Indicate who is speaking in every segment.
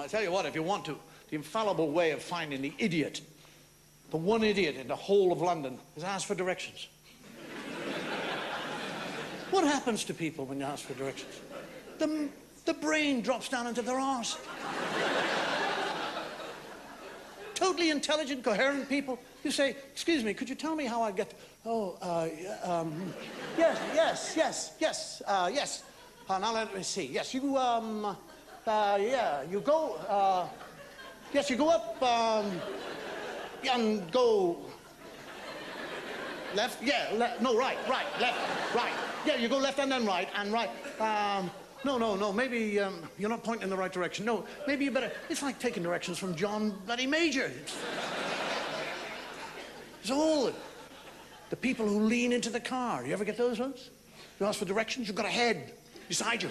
Speaker 1: I'll tell you what, if you want to, the infallible way of finding the idiot, the one idiot in the whole of London, is ask for directions. What happens to people when you ask for directions? The brain drops down into their arse. Totally intelligent, coherent people. You say, excuse me, could you tell me how I get... yes. Now let me see. Yes, you, yeah, you go, yes, you go up, and go... Left? Yeah, no, right, left, right. Yeah, you go left and then right, and right. No, maybe you're not pointing in the right direction. No, maybe you better... It's like taking directions from John bloody Major. It's all... The people who lean into the car. You ever get those ones? You ask for directions, you've got a head beside you.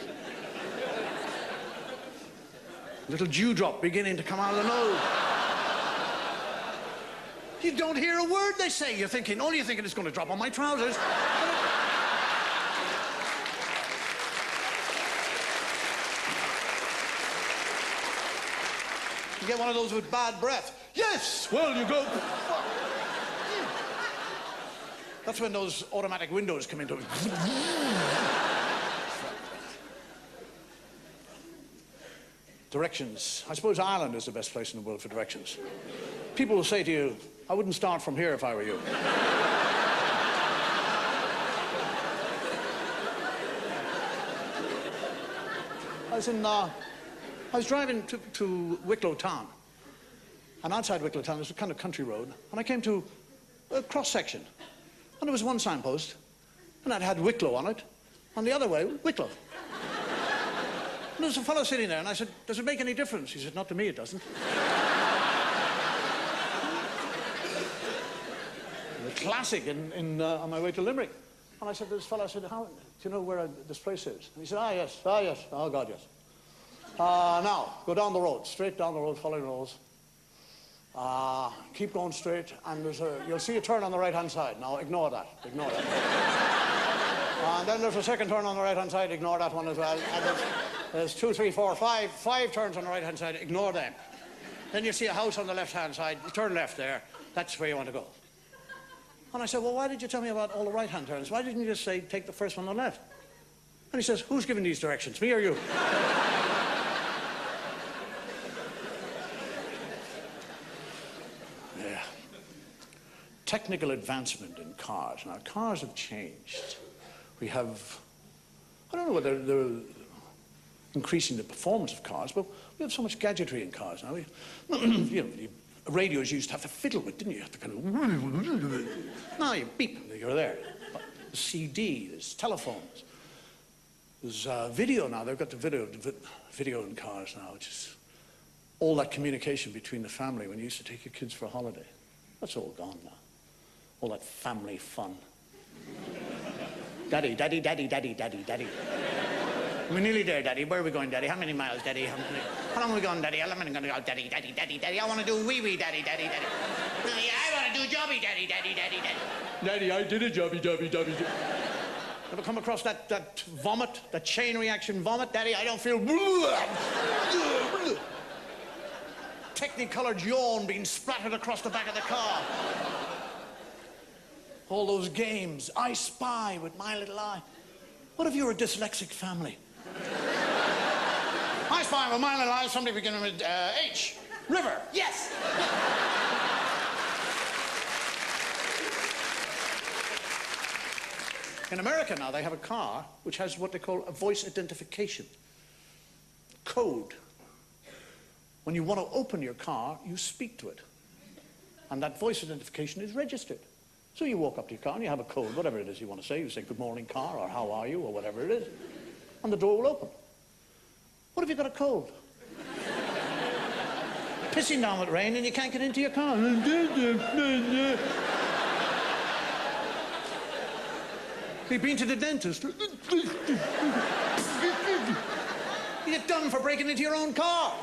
Speaker 1: Little dewdrop beginning to come out of the nose. You don't hear a word they say. You're thinking, all you're thinking is going to drop on my trousers. You get one of those with bad breath. Yes! Well, you go... That's when those automatic windows come into it. Directions. I suppose Ireland is the best place in the world for directions. People will say to you, I wouldn't start from here if I were you. I was driving to Wicklow town, and outside Wicklow town there's a kind of country road, and I came to a cross-section, and there was one signpost, and it had Wicklow on it, and the other way, Wicklow. And there was a fellow sitting there, and I said, does it make any difference? He said, not to me, it doesn't. A classic on my way to Limerick. And I said to this fellow, I said, do you know where this place is? And he said, yes, oh God, yes. Now, go down the road, straight down the road, following the roads. Keep going straight, and you'll see a turn on the right-hand side. Now, ignore that. And then there's a second turn on the right-hand side, ignore that one as well. And there's 2, 3, 4, 5 turns on the right-hand side, ignore them. Then you see a house on the left-hand side, turn left there, that's where you want to go. And I said, well, why did you tell me about all the right-hand turns? Why didn't you just say, take the first one on the left? And he says, who's giving these directions, me or you? Yeah. Technical advancement in cars. Now, cars have changed. We have, I don't know whether they're increasing the performance of cars, but we have so much gadgetry in cars now. You know, radios you used to have to fiddle with, didn't you? You have to kind of... Now you beep, you're there. There's CD, there's telephones. There's video now. They've got the video in cars now, which is all that communication between the family when you used to take your kids for a holiday. That's all gone now. All that family fun. Daddy. We're nearly there, Daddy. Where are we going, Daddy? How many miles, Daddy? How long are we going, Daddy? How long are we going to go? Daddy. I want to do wee-wee, Daddy. Daddy, I want to do jobby, Daddy. Daddy, I did a jobby. Ever come across that vomit, that chain reaction vomit? Daddy, I don't feel... Technicolored yawn being splattered across the back of the car. All those games. I Spy with My Little Eye. What if you're a dyslexic family? I Spy with My Little Eye, somebody beginning with H. River. Yes. In America now, they have a car which has what they call a voice identification code. When you want to open your car, you speak to it. And that voice identification is registered. So you walk up to your car and you have a code, whatever it is you want to say. You say, good morning, car, or how are you, or whatever it is. And the door will open. What if you've got a cold? Pissing down with rain and you can't get into your car. You've been to the dentist. You get done for breaking into your own car.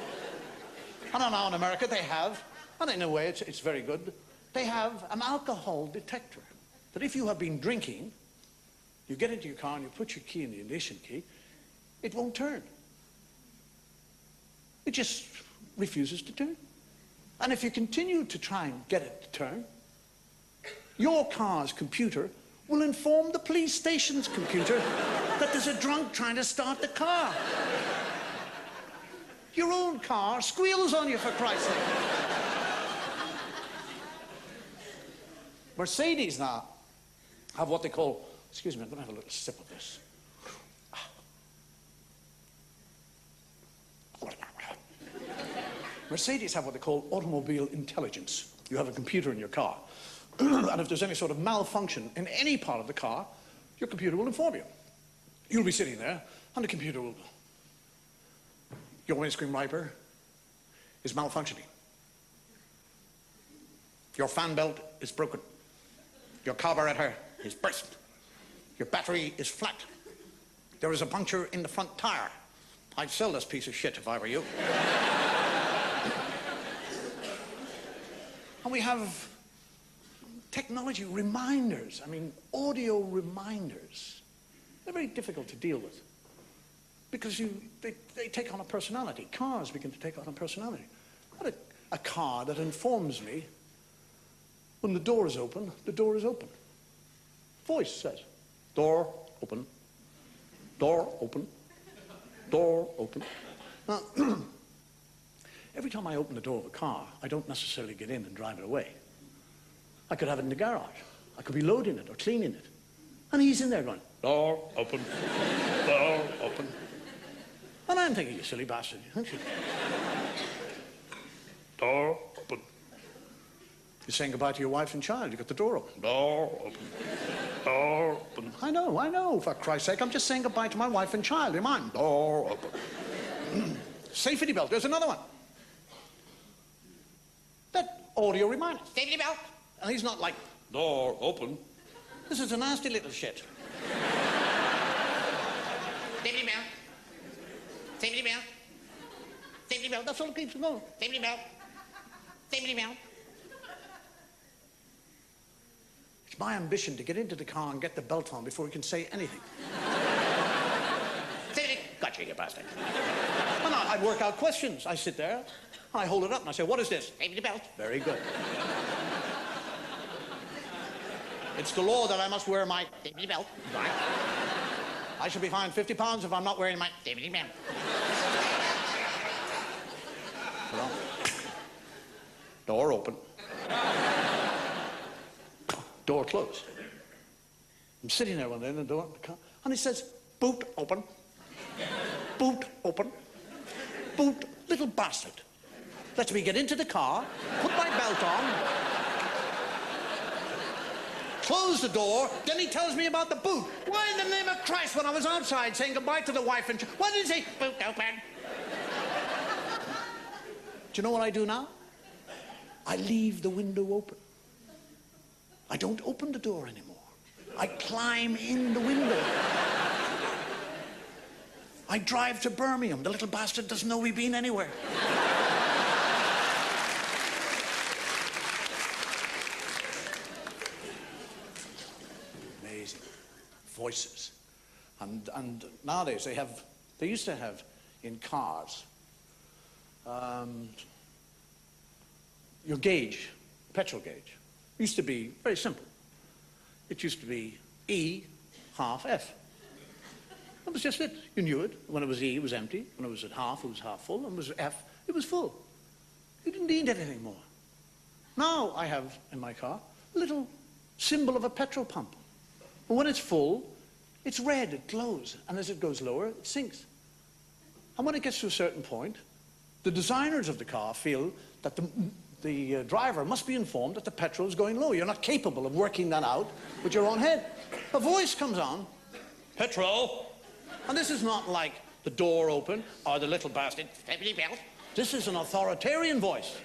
Speaker 1: I don't know, in America they have, and in a way it's very good, they have an alcohol detector. That if you have been drinking, you get into your car and you put your key in the ignition key, it won't turn. It just refuses to turn. And if you continue to try and get it to turn, your car's computer will inform the police station's computer that there's a drunk trying to start the car. Your own car squeals on you, for Christ's sake. Mercedes now have what they call, excuse me, I'm going to have a little sip of this. Mercedes have what they call automobile intelligence. You have a computer in your car. And if there's any sort of malfunction in any part of the car, your computer will inform you. You'll be sitting there, and the computer will... Your windscreen wiper is malfunctioning. Your fan belt is broken. Your carburetor is burst. Your battery is flat. There is a puncture in the front tire. I'd sell this piece of shit if I were you. And we have technology reminders. I mean, audio reminders. They're very difficult to deal with because they take on a personality. Cars begin to take on a personality. I've got a car that informs me when the door is open, the door is open. Voice says, door open, door open, door open. Now, every time I open the door of a car, I don't necessarily get in and drive it away. I could have it in the garage. I could be loading it or cleaning it. And he's in there going, door open, door open. And I'm thinking, you silly bastard, aren't you? Door open. You're saying goodbye to your wife and child. You got the door open. Door open. Door open. I know, for Christ's sake. I'm just saying goodbye to my wife and child. You mind? Door open. Safety belt. There's another one. That audio reminder. Safety belt. And he's not like, door open. This is a nasty little shit. Safety belt. Safety belt. Safety belt. That's all it keeps going. Safety belt. Safety belt. It's my ambition to get into the car and get the belt on before he can say anything. Gotcha, you bastard. And I'd work out questions. I sit there, and I hold it up, and I say, what is this? Safety belt. Very good. It's the law that I must wear my safety belt. Right. I should be fined £50 if I'm not wearing my safety belt. Well, door open. Door closed. I'm sitting there one day in the door, and it says, boot open. Boot open. Boot, little bastard. Lets me get into the car, put my belt on, close the door, then he tells me about the boot. Why in the name of Christ, when I was outside saying goodbye to the wife and why did he say, boot open? Do you know what I do now? I leave the window open. I don't open the door anymore. I climb in the window. I drive to Birmingham. The little bastard doesn't know we've been anywhere. Amazing. Voices. And nowadays they used to have in cars your gauge, petrol gauge. Used to be very simple. It used to be E half F. That was just it. You knew it. When it was E, it was empty. When it was at half, it was half full. And when it was F, it was full. You didn't need anything more. Now I have in my car a little symbol of a petrol pump. And when it's full, it's red, it glows. And as it goes lower, it sinks. And when it gets to a certain point, the designers of the car feel that the driver must be informed that the petrol is going low. You're not capable of working that out with your own head. A voice comes on, petrol. And this is not like the door open or the little bastard, safety belt. This is an authoritarian voice.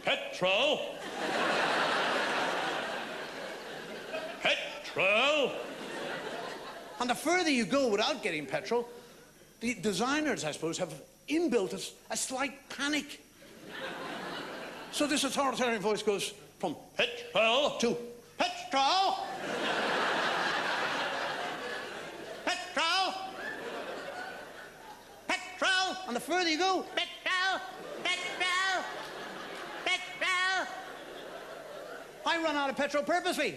Speaker 1: Petrol. Petrol. And the further you go without getting petrol, the designers, I suppose, have inbuilt a slight panic. So this authoritarian voice goes from petrol to petrol. Petrol. Petrol. And the further you go, petrol, petrol. I run out of petrol purposely.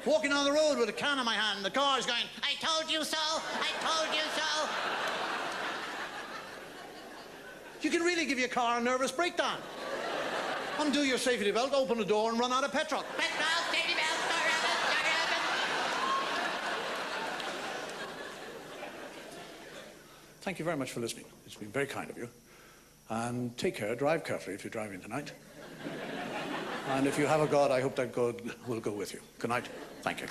Speaker 1: Walking on the road with a can in my hand, the car's going, I told you so, I told you so. You can really give your car a nervous breakdown. Undo your safety belt, open the door, and run out of petrol. Petrol, safety belt, door open. Thank you very much for listening. It's been very kind of you. And take care, drive carefully if you're driving tonight. And if you have a God, I hope that God will go with you. Good night. Thank you.